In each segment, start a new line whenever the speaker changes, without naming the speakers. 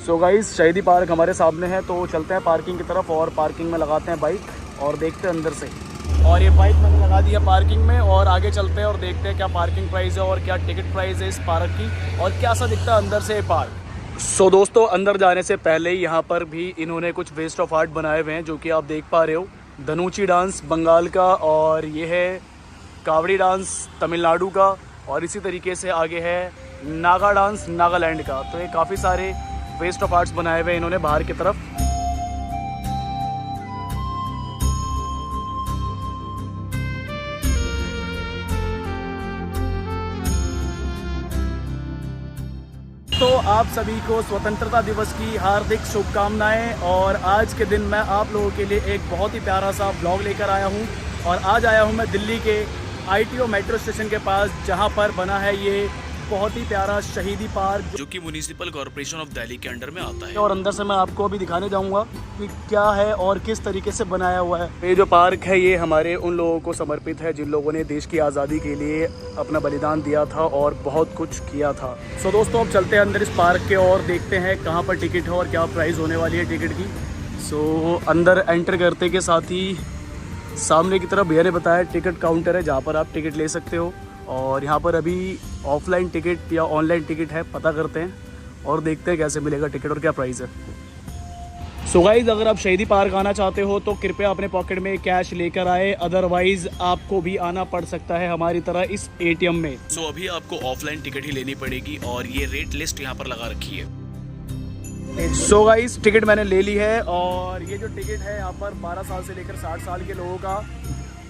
So guys शहीदी park हमारे सामने है, तो चलते हैं पार्किंग की तरफ और पार्किंग में लगाते हैं बाइक और देखते हैं अंदर से। और ये बाइक मैंने लगा दिया पार्किंग में और आगे चलते हैं और देखते हैं क्या पार्किंग प्राइस है और क्या टिकट प्राइस है इस पार्क की और क्या सा दिखता है अंदर से ये पार्क। सो दोस्तों अंदर जाने से पहले ही यहाँ पर भी इन्होंने कुछ वेस्ट ऑफ आर्ट बनाए हुए हैं जो कि आप देख पा रहे हो। धनुची डांस बंगाल का और ये है कावड़ी डांस तमिलनाडु का और इसी तरीके से आगे है नागा डांस नागालैंड का। तो ये काफ़ी सारे वेस्ट ऑफ आर्ट्स बनाए हुए इन्होंने बाहर की तरफ। तो आप सभी को स्वतंत्रता दिवस की हार्दिक शुभकामनाएं। और आज के दिन मैं आप लोगों के लिए एक बहुत ही प्यारा सा ब्लॉग लेकर आया हूं। और आज आया हूं मैं दिल्ली के ITO मेट्रो स्टेशन के पास, जहां पर बना है ये बहुत ही प्यारा शहीदी पार्क
जो कि म्युनिसिपल कॉर्पोरेशन ऑफ दिल्ली के अंडर में आता है।
और अंदर से मैं आपको अभी दिखाने जाऊंगा कि क्या है और किस तरीके से बनाया हुआ है। ये जो पार्क है ये हमारे उन लोगों को समर्पित है जिन लोगों ने देश की आज़ादी के लिए अपना बलिदान दिया था और बहुत कुछ किया था। सो दोस्तों अब चलते हैं अंदर इस पार्क के और देखते हैं कहाँ पर टिकट है और क्या प्राइस होने वाली है टिकट की। सो अंदर एंटर करते के साथ ही सामने की तरफ भैया ने बताया टिकट काउंटर है जहाँ पर आप टिकट ले सकते हो। और यहाँ पर अभी ऑफलाइन टिकट या ऑनलाइन टिकट है, पता करते हैं और देखते हैं कैसे मिलेगा टिकट और क्या प्राइस है। सो गाइस अगर आप शहीदी पार्क आना चाहते हो तो कृपया अपने पॉकेट में कैश लेकर आए, अदरवाइज आपको भी आना पड़ सकता है हमारी तरह इस ATM में।
सो अभी आपको ऑफलाइन टिकट ही लेनी पड़ेगी और ये रेट लिस्ट यहाँ पर लगा रखी है।
सो गाइस टिकट मैंने ले ली है और ये जो टिकट है यहाँ पर 12 साल से लेकर 60 साल के लोगों का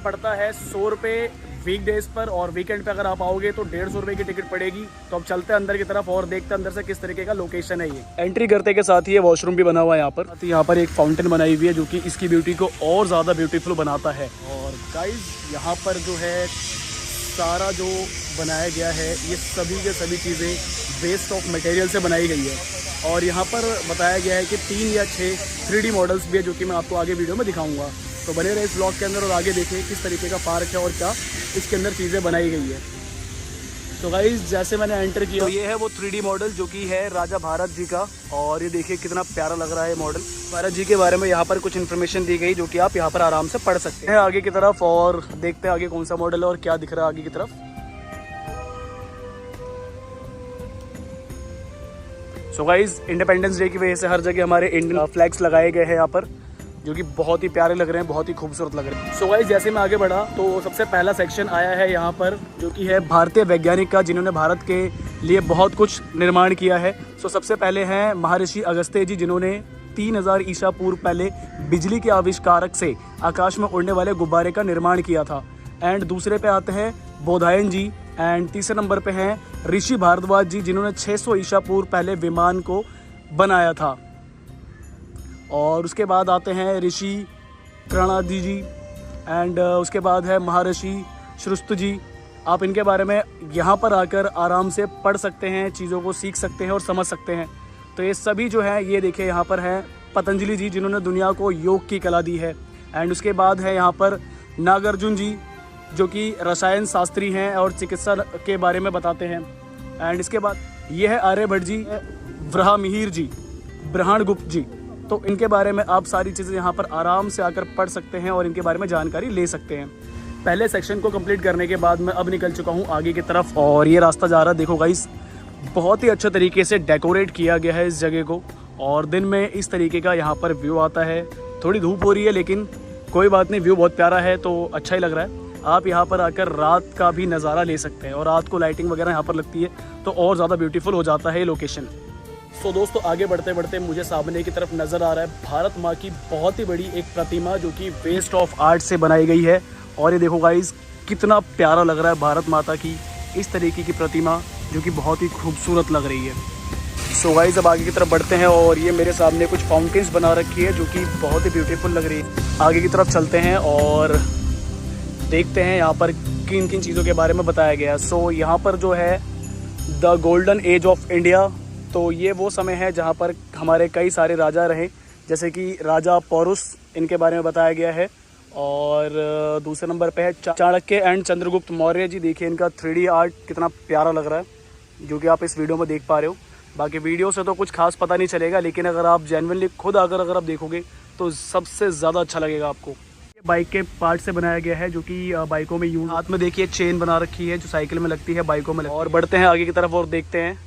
पड़ता है 100 रुपये वीक डेज पर, और वीकेंड पे अगर आप आओगे तो 150 रुपये की टिकट पड़ेगी। तो अब चलते हैं अंदर की तरफ और देखते हैं अंदर से किस तरीके का लोकेशन है। ये एंट्री करते के साथ ही ये वॉशरूम भी बना हुआ है यहाँ पर एक फाउंटेन बनाई हुई है जो कि इसकी ब्यूटी को और ज़्यादा ब्यूटीफुल बनाता है। और गाइज यहाँ पर जो है सारा जो बनाया गया है ये सभी के सभी चीज़ें वेस्ट ऑफ मटेरियल से बनाई गई है। और यहाँ पर बताया गया है कि 3 या 6 3D मॉडल्स भी है जो कि मैं आपको आगे वीडियो में दिखाऊंगा। तो बने रहे इस ब्लॉग के अंदर और आगे देखें किस तरीके का पार्क है और क्या इसके अंदर चीज़ें बनाई गई है। तो गाइस जैसे मैंने एंटर किया तो ये है वो 3D मॉडल जो कि है राजा भारत जी का। और ये देखिए कितना प्यारा लग रहा है मॉडल। भारत जी के बारे में यहाँ पर कुछ इन्फॉर्मेशन दी गई जो कि आप यहाँ पर आराम से पढ़ सकते हैं आगे की तरफ। और देखते हैं आगे कौन सा मॉडल है और क्या दिख रहा है आगे की तरफ। सो गाइस इंडिपेंडेंस डे की वजह से हर जगह हमारे इंडियन फ्लैग्स लगाए गए हैं यहाँ पर जो कि बहुत ही प्यारे लग रहे हैं, बहुत ही खूबसूरत लग रहे हैं। सो गाइस जैसे मैं आगे बढ़ा तो सबसे पहला सेक्शन आया है यहाँ पर जो कि है भारतीय वैज्ञानिक का जिन्होंने भारत के लिए बहुत कुछ निर्माण किया है। सो सबसे पहले हैं महर्षि अगस्त्य जी जिन्होंने 3000 ईसा पूर्व पहले बिजली के आविष्कारक से आकाश में उड़ने वाले गुब्बारे का निर्माण किया था। एंड दूसरे पे आते हैं बोधायन जी। एंड तीसरे नंबर पे हैं ऋषि भारद्वाज जी जिन्होंने 600 ईसा पूर्व पहले विमान को बनाया था। और उसके बाद आते हैं ऋषि कृणादि जी। एंड उसके बाद है महर्षि श्रुस्तु जी। आप इनके बारे में यहाँ पर आकर आराम से पढ़ सकते हैं, चीज़ों को सीख सकते हैं और समझ सकते हैं। तो ये सभी जो है ये देखिए यहाँ पर हैं पतंजलि जी जिन्होंने दुनिया को योग की कला दी है। एंड उसके बाद है यहाँ पर नागार्जुन जी जो कि रसायन शास्त्री हैं और चिकित्सा के बारे में बताते हैं। एंड इसके बाद ये है आर्यभट्ट जी, ब्रह्ममिहिर जी, ब्रह्मगुप्त जी। तो इनके बारे में आप सारी चीज़ें यहाँ पर आराम से आकर पढ़ सकते हैं और इनके बारे में जानकारी ले सकते हैं। पहले सेक्शन को कंप्लीट करने के बाद मैं अब निकल चुका हूँ आगे की तरफ और ये रास्ता जा रहा है। देखो गाइस बहुत ही अच्छे तरीके से डेकोरेट किया गया है इस जगह को और दिन में इस तरीके का यहाँ पर व्यू आता है। थोड़ी धूप हो रही है लेकिन कोई बात नहीं, व्यू बहुत प्यारा है तो अच्छा ही लग रहा है। आप यहाँ पर आकर रात का भी नज़ारा ले सकते हैं और रात को लाइटिंग वगैरह यहाँ पर लगती है तो और ज़्यादा ब्यूटीफुल हो जाता है ये लोकेशन। सो दोस्तों आगे बढ़ते बढ़ते मुझे सामने की तरफ नज़र आ रहा है भारत माँ की बहुत ही बड़ी एक प्रतिमा जो कि वेस्ट ऑफ आर्ट से बनाई गई है। और ये देखो गाइस कितना प्यारा लग रहा है भारत माता की इस तरीके की प्रतिमा जो कि बहुत ही खूबसूरत लग रही है। सो गाइस अब आगे की तरफ बढ़ते हैं और ये मेरे सामने कुछ फाउंटेन्स बना रखी है जो कि बहुत ही ब्यूटीफुल लग रही है। आगे की तरफ चलते हैं और देखते हैं यहाँ पर किन किन चीज़ों के बारे में बताया गया है। सो यहाँ पर जो है the golden age of India, तो ये वो समय है जहाँ पर हमारे कई सारे राजा रहे जैसे कि राजा पौरुष, इनके बारे में बताया गया है। और दूसरे नंबर पे है चाणक्य एंड चंद्रगुप्त मौर्य जी। देखिए इनका 3D आर्ट कितना प्यारा लग रहा है जो कि आप इस वीडियो में देख पा रहे हो। बाकी वीडियो से तो कुछ खास पता नहीं चलेगा, लेकिन अगर आप जेन्युइनली खुद अगर आप देखोगे तो सबसे ज़्यादा अच्छा लगेगा आपको। ये बाइक के पार्ट से बनाया गया है जो कि बाइकों में यूज। हाथ में देखिए चेन बना रखी है जो साइकिल में लगती है, बाइकों में लगती है। और बढ़ते हैं आगे की तरफ और देखते हैं,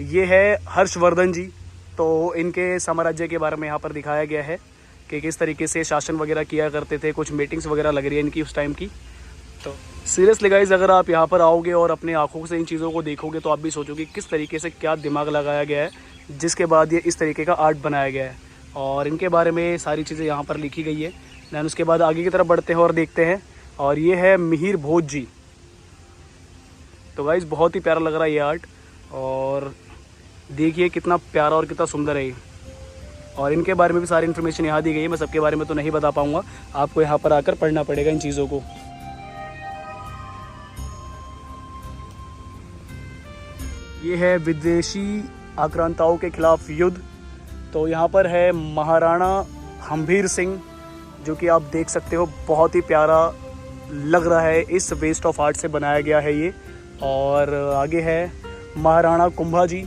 ये है हर्षवर्धन जी। तो इनके साम्राज्य के बारे में यहाँ पर दिखाया गया है कि किस तरीके से शासन वगैरह किया करते थे, कुछ मीटिंग्स वगैरह लग रही है इनकी उस टाइम की। तो सीरियसली गाइस, अगर आप यहाँ पर आओगे और अपनी आंखों से इन चीज़ों को देखोगे तो आप भी सोचोगे किस तरीके से क्या दिमाग लगाया गया है, जिसके बाद ये इस तरीके का आर्ट बनाया गया है। और इनके बारे में सारी चीज़ें यहाँ पर लिखी गई है। दैन उसके बाद आगे की तरफ बढ़ते हैं और देखते हैं, और ये है मिहिर भोज जी। तो गाइस बहुत ही प्यारा लग रहा है ये आर्ट, और देखिए कितना प्यारा और कितना सुंदर है ये। और इनके बारे में भी सारी इन्फॉर्मेशन यहाँ दी गई है। मैं सबके बारे में तो नहीं बता पाऊँगा, आपको यहाँ पर आकर पढ़ना पड़ेगा इन चीज़ों को। ये है विदेशी आक्रांताओं के खिलाफ युद्ध। तो यहाँ पर है महाराणा हम्भीर सिंह, जो कि आप देख सकते हो बहुत ही प्यारा लग रहा है, इस वेस्ट ऑफ आर्ट से बनाया गया है ये। और आगे है महाराणा कुंभा जी।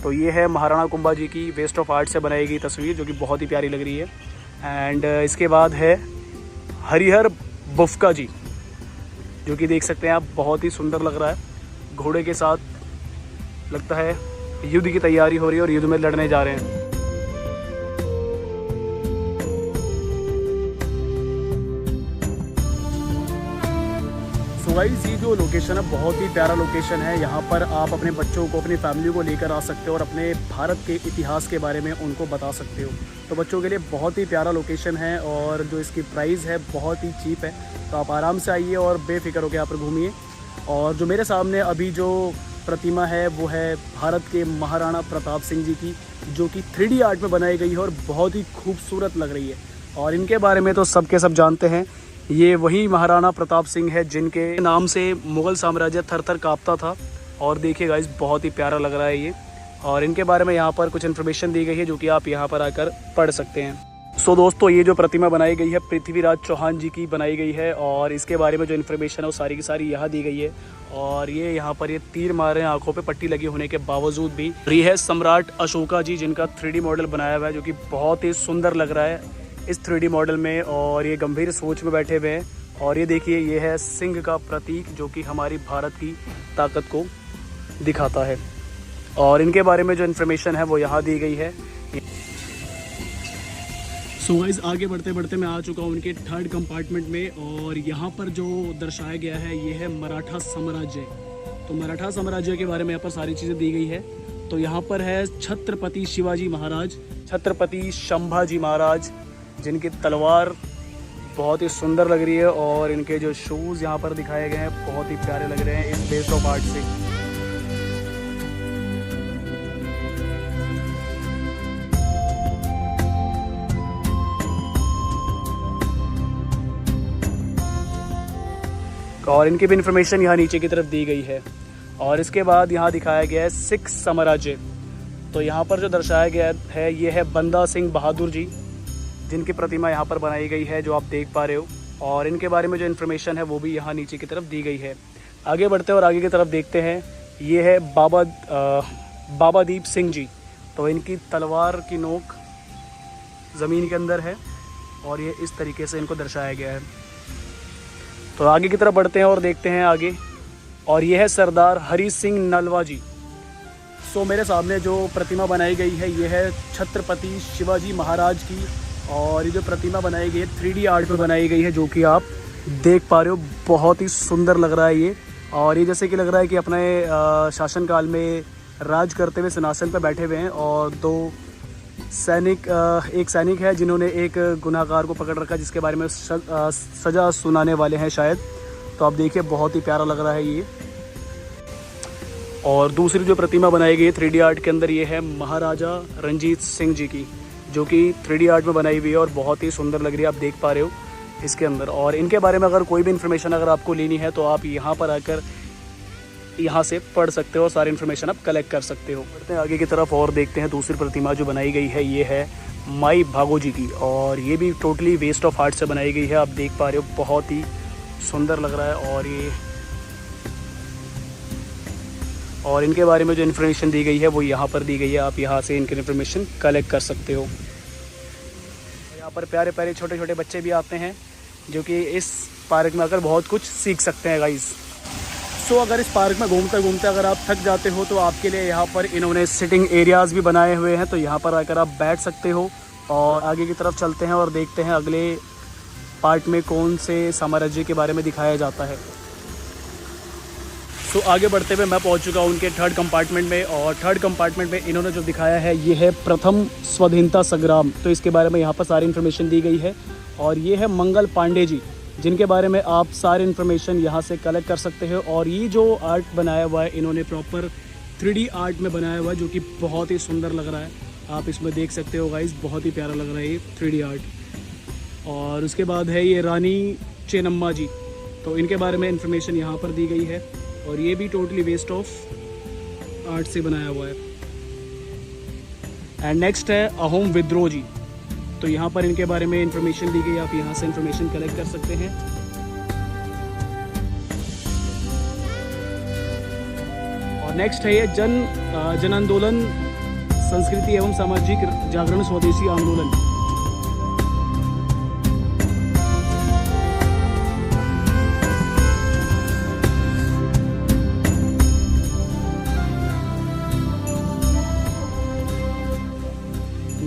तो ये है महाराणा कुंभा जी की वेस्ट ऑफ आर्ट से बनाई गई तस्वीर, जो कि बहुत ही प्यारी लग रही है। एंड इसके बाद है हरिहर बुफका जी, जो कि देख सकते हैं आप बहुत ही सुंदर लग रहा है। घोड़े के साथ लगता है युद्ध की तैयारी हो रही है और युद्ध में लड़ने जा रहे हैं। सो गाइस, ये जो लोकेशन है बहुत ही प्यारा लोकेशन है। यहाँ पर आप अपने बच्चों को, अपनी फैमिली को लेकर आ सकते हो और अपने भारत के इतिहास के बारे में उनको बता सकते हो। तो बच्चों के लिए बहुत ही प्यारा लोकेशन है, और जो इसकी प्राइस है बहुत ही चीप है। तो आप आराम से आइए और बेफिक्र होकर यहाँ पर घूमिए। और जो मेरे सामने अभी जो प्रतिमा है वो है भारत के महाराणा प्रताप सिंह जी की, जो कि 3D आर्ट में बनाई गई है और बहुत ही खूबसूरत लग रही है। और इनके बारे में तो सब के सब जानते हैं, ये वही महाराणा प्रताप सिंह है जिनके नाम से मुग़ल साम्राज्य थर थर काँपता था। और देखिए गाइस, बहुत ही प्यारा लग रहा है ये। और इनके बारे में यहाँ पर कुछ इन्फॉर्मेशन दी गई है जो कि आप यहाँ पर आकर पढ़ सकते हैं। सो दोस्तों, ये जो प्रतिमा बनाई गई है पृथ्वीराज चौहान जी की बनाई गई है, और इसके बारे में जो इन्फॉर्मेशन है वो सारी की सारी यहाँ दी गई है। और ये यहाँ पर ये तीर मार रहे हैं आंखों पे पट्टी लगी होने के बावजूद भी। ये है सम्राट अशोका जी, जिनका 3D मॉडल बनाया हुआ है, जो कि बहुत ही सुंदर लग रहा है इस 3D मॉडल में। और ये गंभीर सोच में बैठे हुए हैं। और ये देखिए, ये है सिंह का प्रतीक, जो कि हमारी भारत की ताकत को दिखाता है। और इनके बारे में जो इन्फॉर्मेशन है वो यहाँ दी गई है। सो गाइस, आगे बढ़ते बढ़ते मैं आ चुका हूँ उनके 3rd कंपार्टमेंट में, और यहाँ पर जो दर्शाया गया है ये है मराठा साम्राज्य। तो मराठा साम्राज्य के बारे में यहाँ पर सारी चीज़ें दी गई है। तो यहाँ पर है छत्रपति शिवाजी महाराज, छत्रपति संभाजी महाराज, जिनकी तलवार बहुत ही सुंदर लग रही है। और इनके जो शूज़ यहाँ पर दिखाए गए हैं बहुत ही प्यारे लग रहे हैं इस वेस्ट ऑफ आर्ट से। और इनकी भी इन्फॉर्मेशन यहाँ नीचे की तरफ दी गई है। और इसके बाद यहाँ दिखाया गया है सिख साम्राज्य। तो यहाँ पर जो दर्शाया गया है ये है बंदा सिंह बहादुर जी, जिनकी प्रतिमा यहाँ पर बनाई गई है, जो आप देख पा रहे हो। और इनके बारे में जो इन्फॉर्मेशन है वो भी यहाँ नीचे की तरफ दी गई है। आगे बढ़ते और आगे की तरफ देखते हैं, ये है बाबा दीप सिंह जी। तो इनकी तलवार की नोक ज़मीन के अंदर है, और ये इस तरीके से इनको दर्शाया गया है। तो आगे की तरफ बढ़ते हैं और देखते हैं आगे, और ये है सरदार हरी सिंह नलवा जी। सो मेरे सामने जो प्रतिमा बनाई गई है ये है छत्रपति शिवाजी महाराज की। और ये जो प्रतिमा बनाई गई है 3D आर्ट में बनाई गई है, जो कि आप देख पा रहे हो, बहुत ही सुंदर लग रहा है ये। और ये जैसे कि लग रहा है कि अपने शासनकाल में राज करते हुए सिंहासन पर बैठे हुए हैं, और दो सैनिक, एक सैनिक है जिन्होंने एक गुनाहगार को पकड़ रखा, जिसके बारे में सज़ा सुनाने वाले हैं शायद। तो आप देखिए, बहुत ही प्यारा लग रहा है ये। और दूसरी जो प्रतिमा बनाई गई है 3D आर्ट के अंदर, ये है महाराजा रंजीत सिंह जी की, जो कि 3D आर्ट में बनाई हुई है और बहुत ही सुंदर लग रही है, आप देख पा रहे हो इसके अंदर। और इनके बारे में अगर कोई भी इन्फॉर्मेशन अगर आपको लेनी है तो आप यहाँ पर आकर यहाँ से पढ़ सकते हो और सारी इन्फॉर्मेशन आप कलेक्ट कर सकते हो। बढ़ते हैं आगे की तरफ और देखते हैं दूसरी प्रतिमा जो बनाई गई है, ये है माई भागो जी की। और ये भी टोटली वेस्ट ऑफ आर्ट से बनाई गई है, आप देख पा रहे हो, बहुत ही सुंदर लग रहा है। और ये और इनके बारे में जो इन्फॉर्मेशन दी गई है वो यहाँ पर दी गई है। आप यहाँ से इनकी इन्फॉर्मेशन कलेक्ट कर सकते हो। यहाँ पर प्यारे प्यारे छोटे छोटे बच्चे भी आते हैं जो कि इस पार्क में आकर बहुत कुछ सीख सकते हैं गाइस। सो अगर इस पार्क में घूमते घूमते अगर आप थक जाते हो तो आपके लिए यहाँ पर इन्होंने सिटिंग एरियाज़ भी बनाए हुए हैं, तो यहाँ पर आकर आप बैठ सकते हो। और आगे की तरफ चलते हैं और देखते हैं अगले पार्ट में कौन से साम्राज्य के बारे में दिखाया जाता है। सो आगे बढ़ते हुए मैं पहुंच चुका हूं उनके थर्ड कंपार्टमेंट में, और थर्ड कंपार्टमेंट में इन्होंने जो दिखाया है ये है प्रथम स्वाधीनता संग्राम। तो इसके बारे में यहाँ पर सारी इन्फॉर्मेशन दी गई है। और ये है मंगल पांडे जी, जिनके बारे में आप सारी इन्फॉर्मेशन यहाँ से कलेक्ट कर सकते हो। और ये जो आर्ट बनाया हुआ है इन्होंने प्रॉपर 3D आर्ट में बनाया हुआ है, जो कि बहुत ही सुंदर लग रहा है। आप इसमें देख सकते हो गाइस, बहुत ही प्यारा लग रहा है ये 3D आर्ट। और उसके बाद है ये रानी चेन्नम्मा जी, तो इनके बारे में इन्फॉर्मेशन यहाँ पर दी गई है। और ये भी टोटली वेस्ट ऑफ आर्ट से बनाया हुआ है। एंड नेक्स्ट है अहोम विद्रोह जी, तो यहाँ पर इनके बारे में इंफॉर्मेशन दी गई। आप यहाँ से इंफॉर्मेशन कलेक्ट कर सकते हैं। और नेक्स्ट है ये जन आंदोलन, संस्कृति एवं सामाजिक जागरण, स्वदेशी आंदोलन।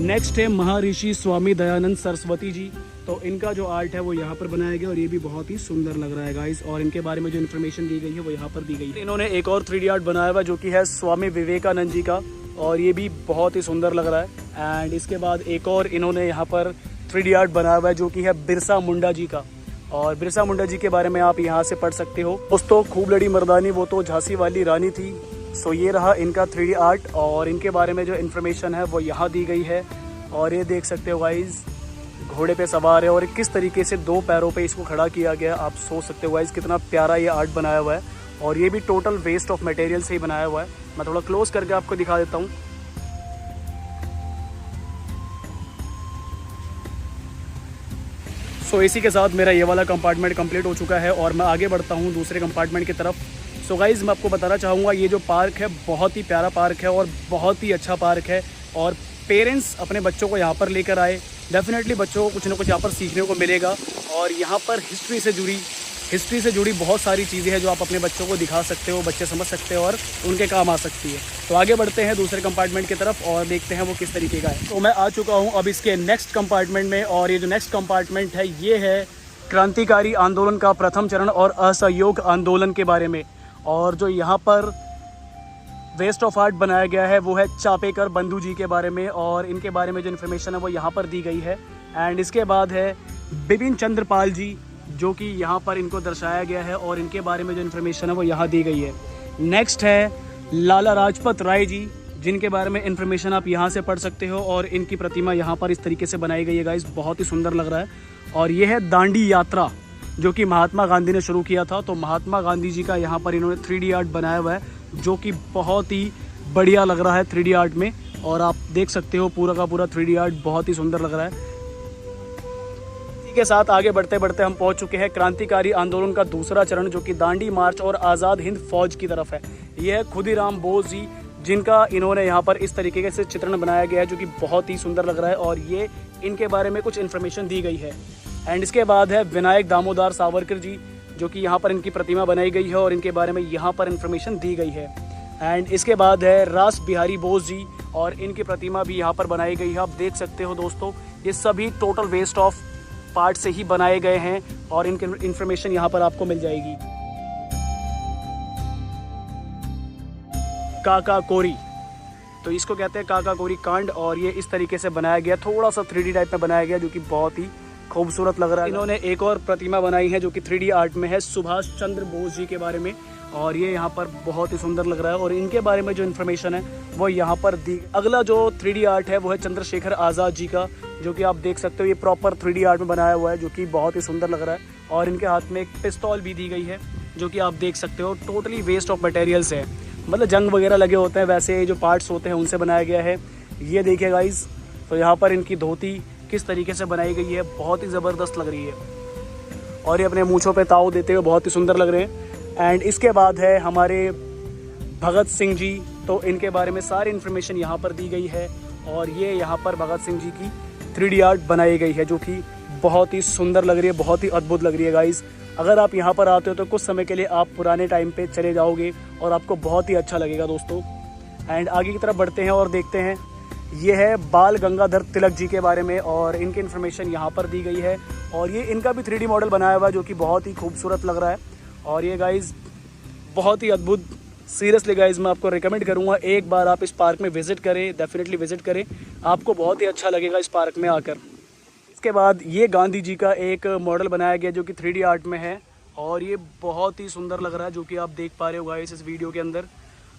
नेक्स्ट है महर्षि स्वामी दयानंद सरस्वती जी, तो इनका जो आर्ट है वो यहाँ पर बनाया गया और ये भी बहुत ही सुंदर लग रहा है गाइस। और इनके बारे में जो इन्फॉर्मेशन दी गई है वो यहाँ पर दी गई है। इन्होंने एक और 3D आर्ट बनाया हुआ जो कि है स्वामी विवेकानंद जी का, और ये भी बहुत ही सुंदर लग रहा है। एंड इसके बाद एक और इन्होंने यहाँ पर 3D आर्ट बनाया हुआ है जो कि है बिरसा मुंडा जी का। और बिरसा मुंडा जी के बारे में आप यहाँ से पढ़ सकते हो। दोस्तों, खूब लड़ी मर्दानी, वो तो झांसी वाली रानी थी। सो ये रहा इनका 3D आर्ट, और इनके बारे में जो इन्फॉर्मेशन है वो यहाँ दी गई है। और ये देख सकते हो गाइज, घोड़े पे सवार है और किस तरीके से 2 पैरों पे इसको खड़ा किया गया। आप सोच सकते हो गाइज कितना प्यारा ये आर्ट बनाया हुआ है। और ये भी टोटल वेस्ट ऑफ मटेरियल से ही बनाया हुआ है। मैं थोड़ा क्लोज करके आपको दिखा देता हूँ। सो इसी के साथ मेरा ये वाला कंपार्टमेंट कंप्लीट हो चुका है और मैं आगे बढ़ता हूँ दूसरे कंपार्टमेंट की तरफ। सो गाइज, मैं आपको बताना चाहूँगा ये जो पार्क है बहुत ही प्यारा पार्क है और बहुत ही अच्छा पार्क है। और पेरेंट्स अपने बच्चों को यहाँ पर लेकर आए, डेफिनेटली बच्चों को कुछ ना कुछ यहाँ पर सीखने को मिलेगा। और यहाँ पर हिस्ट्री से जुड़ी बहुत सारी चीज़ें हैं जो आप अपने बच्चों को दिखा सकते हो, बच्चे समझ सकते हो और उनके काम आ सकती है। तो आगे बढ़ते हैं दूसरे कंपार्टमेंट की तरफ और देखते हैं वो किस तरीके का है। तो मैं आ चुका हूँ अब इसके नेक्स्ट कंपार्टमेंट में, और ये जो नेक्स्ट कंपार्टमेंट है ये है क्रांतिकारी आंदोलन का प्रथम चरण और असहयोग आंदोलन के बारे में। और जो यहाँ पर वेस्ट ऑफ आर्ट बनाया गया है वो है चापेकर बंधु जी के बारे में, और इनके बारे में जो इन्फॉर्मेशन है वो यहाँ पर दी गई है। एंड इसके बाद है बिपिन चंद्र पाल जी, जो कि यहाँ पर इनको दर्शाया गया है और इनके बारे में जो इन्फॉर्मेशन है वो यहाँ दी गई है। नेक्स्ट है लाला लाजपत राय जी, जिनके बारे में इन्फॉर्मेशन आप यहाँ से पढ़ सकते हो। और इनकी प्रतिमा यहाँ पर इस तरीके से बनाई गई है गाइस, बहुत ही सुंदर लग रहा है। और ये है दांडी यात्रा, जो कि महात्मा गांधी ने शुरू किया था। तो महात्मा गांधी जी का यहाँ पर इन्होंने 3D आर्ट बनाया हुआ है जो कि बहुत ही बढ़िया लग रहा है 3D आर्ट में। और आप देख सकते हो पूरा का पूरा 3D आर्ट बहुत ही सुंदर लग रहा है। इसी के साथ आगे बढ़ते बढ़ते हम पहुंच चुके हैं क्रांतिकारी आंदोलन का दूसरा चरण, जो कि दांडी मार्च और आज़ाद हिंद फौज की तरफ है। यह है खुदीराम बोस जी, जिनका इन्होंने यहाँ पर इस तरीके से चित्रण बनाया गया है जो कि बहुत ही सुंदर लग रहा है। और ये इनके बारे में कुछ इन्फॉर्मेशन दी गई है। एंड इसके बाद है विनायक दामोदर सावरकर जी, जो कि यहाँ पर इनकी प्रतिमा बनाई गई है और इनके बारे में यहाँ पर इन्फॉर्मेशन दी गई है। एंड इसके बाद है रास बिहारी बोस जी, और इनकी प्रतिमा भी यहाँ पर बनाई गई है। आप देख सकते हो दोस्तों, ये सभी टोटल वेस्ट ऑफ पार्ट से ही बनाए गए हैं और इनकी इन्फॉर्मेशन यहाँ पर आपको मिल जाएगी। काका कोरी, तो इसको कहते हैं काका कोरी कांड, और ये इस तरीके से बनाया गया, थोड़ा सा 3D टाइप में बनाया गया जो कि बहुत ही खूबसूरत लग रहा है। इन्होंने एक और प्रतिमा बनाई है जो कि 3D आर्ट में है, सुभाष चंद्र बोस जी के बारे में, और ये यहाँ पर बहुत ही सुंदर लग रहा है। और इनके बारे में जो इन्फॉर्मेशन है वो यहाँ पर दी। अगला जो 3D आर्ट है वो है चंद्रशेखर आज़ाद जी का, जो कि आप देख सकते हो ये प्रॉपर 3D आर्ट में बनाया हुआ है जो कि बहुत ही सुंदर लग रहा है। और इनके हाथ में एक पिस्तौल भी दी गई है जो कि आप देख सकते हो टोटली वेस्ट ऑफ मटेरियल्स है, मतलब जंग वगैरह लगे होते हैं वैसे जो पार्ट्स होते हैं उनसे बनाया गया है। ये देखिए गाइज, तो यहाँ पर इनकी धोती किस तरीके से बनाई गई है, बहुत ही ज़बरदस्त लग रही है। और ये अपने मूँछों पे ताव देते हुए बहुत ही सुंदर लग रहे हैं। एंड इसके बाद है हमारे भगत सिंह जी, तो इनके बारे में सारी इन्फॉर्मेशन यहाँ पर दी गई है। और ये यहाँ पर भगत सिंह जी की 3D आर्ट बनाई गई है जो कि बहुत ही सुंदर लग रही है, बहुत ही अद्भुत लग रही है गाइस। अगर आप यहाँ पर आते हो तो कुछ समय के लिए आप पुराने टाइम पे चले जाओगे और आपको बहुत ही अच्छा लगेगा दोस्तों। एंड आगे की तरफ बढ़ते हैं और देखते हैं, ये है बाल गंगाधर तिलक जी के बारे में और इनकी इन्फॉर्मेशन यहाँ पर दी गई है। और ये इनका भी 3D मॉडल बनाया हुआ है जो कि बहुत ही खूबसूरत लग रहा है। और ये गाइस बहुत ही अद्भुत, सीरियसली गाइस मैं आपको रिकमेंड करूँगा एक बार आप इस पार्क में विजिट करें, डेफिनेटली विजिट करें, आपको बहुत ही अच्छा लगेगा इस पार्क में आकर। इसके बाद ये गांधी जी का एक मॉडल बनाया गया जो कि 3D आर्ट में है और ये बहुत ही सुंदर लग रहा है जो कि आप देख पा रहे हो गाइस इस वीडियो के अंदर।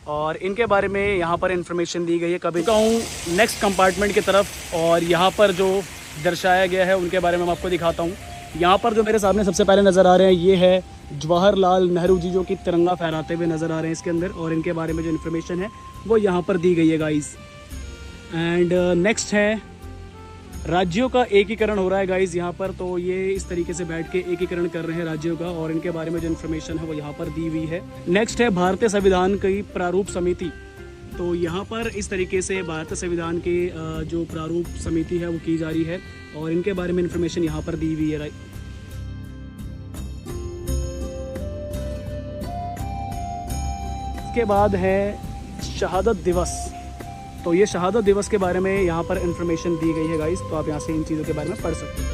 और इनके बारे में यहाँ पर इन्फॉर्मेशन दी गई है। कभी कहूँ नेक्स्ट कंपार्टमेंट की तरफ और यहाँ पर जो दर्शाया गया है उनके बारे में मैं आपको दिखाता हूँ। यहाँ पर जो मेरे सामने सबसे पहले नज़र आ रहे हैं ये है जवाहरलाल नेहरू जी जो कि तिरंगा फहराते हुए नज़र आ रहे हैं इसके अंदर। और इनके बारे में जो इन्फॉर्मेशन है वो यहाँ पर दी गई है गाइस। एंड नेक्स्ट है राज्यों का एकीकरण हो रहा है गाइस यहाँ पर। तो ये इस तरीके से बैठ के एकीकरण कर रहे हैं राज्यों का और इनके बारे में जो इन्फॉर्मेशन है वो यहाँ पर दी हुई है। नेक्स्ट है भारतीय संविधान की प्रारूप समिति। तो यहाँ पर इस तरीके से भारतीय संविधान की जो प्रारूप समिति है वो की जा रही है और इनके बारे में इन्फॉर्मेशन यहाँ पर दी हुई है। इसके बाद है शहादत दिवस। तो ये शहादत दिवस के बारे में यहाँ पर इन्फॉर्मेशन दी गई है गाइस। तो आप यहाँ से इन चीज़ों के बारे में पढ़ सकते हैं।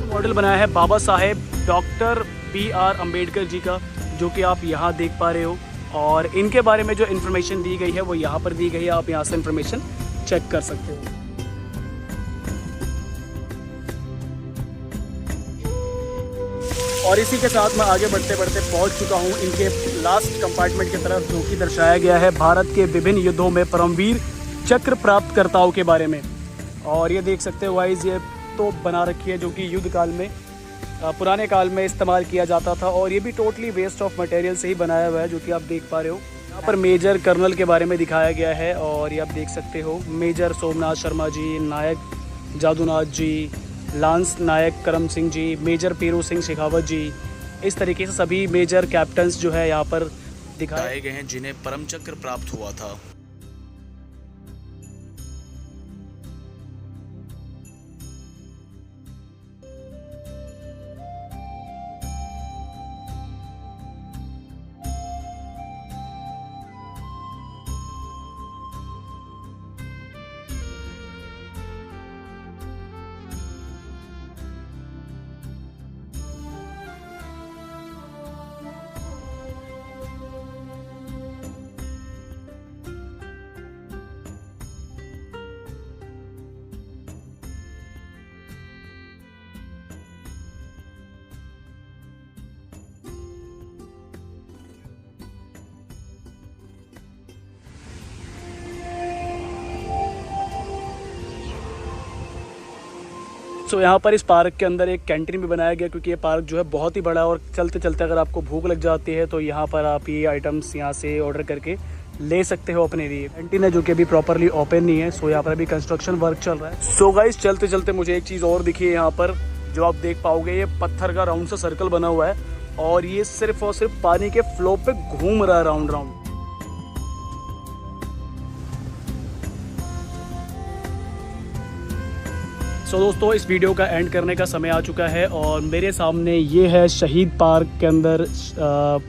मॉडल बनाया है बाबा साहेब डॉक्टर BR अम्बेडकर जी का जो कि आप यहाँ देख पा रहे हो। और इनके बारे में जो इन्फॉर्मेशन दी गई है वो यहाँ पर दी गई है, आप यहाँ से इन्फॉर्मेशन चेक कर सकते हो। और इसी के साथ मैं आगे बढ़ते बढ़ते पहुँच चुका हूँ इनके लास्ट कंपार्टमेंट की तरफ जो कि दर्शाया गया है भारत के विभिन्न युद्धों में परमवीर चक्र प्राप्तकर्ताओं के बारे में। और ये देख सकते हो गाइस, ये तो बना रखी है जो कि युद्ध काल में पुराने काल में इस्तेमाल किया जाता था और ये भी टोटली वेस्ट ऑफ मटेरियल से ही बनाया हुआ है जो कि आप देख पा रहे हो। यहाँ पर मेजर कर्नल के बारे में दिखाया गया है और ये आप देख सकते हो मेजर सोमनाथ शर्मा जी, नायक जादूनाथ जी, लांस नायक करम सिंह जी, मेजर पीरू सिंह शेखावत जी, इस तरीके से सभी मेजर कैप्टन्स जो है यहाँ पर दिखाए
गए हैं जिन्हें परम चक्र प्राप्त हुआ था।
सो यहाँ पर इस पार्क के अंदर एक कैंटीन भी बनाया गया क्योंकि ये पार्क जो है बहुत ही बड़ा है और चलते चलते अगर आपको भूख लग जाती है तो यहाँ पर आप ये आइटम्स यहाँ से ऑर्डर करके ले सकते हो अपने लिए। कैंटीन है जो कि अभी प्रॉपरली ओपन नहीं है। सो यहाँ पर अभी कंस्ट्रक्शन वर्क चल रहा है। सो गाइस चलते चलते मुझे एक चीज़ और दिखी है यहाँ पर जो आप देख पाओगे, ये पत्थर का राउंड सा सर्कल बना हुआ है और ये सिर्फ और सिर्फ पानी के फ्लो पे घूम रहा है राउंड राउंड। सो दोस्तों इस वीडियो का एंड करने का समय आ चुका है और मेरे सामने ये है शहीद पार्क के अंदर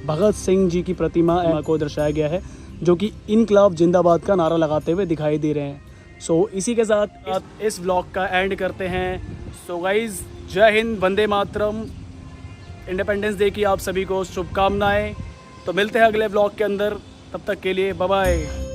भगत सिंह जी की प्रतिमा को दर्शाया गया है जो कि इनकलाब जिंदाबाद का नारा लगाते हुए दिखाई दे रहे हैं। सो इसी के साथ इस व्लॉग का एंड करते हैं। सो गाइज जय हिंद, वंदे मातरम, इंडिपेंडेंस डे की आप सभी को शुभकामनाएं। तो मिलते हैं अगले व्लॉग के अंदर, तब तक के लिए बाय बाय।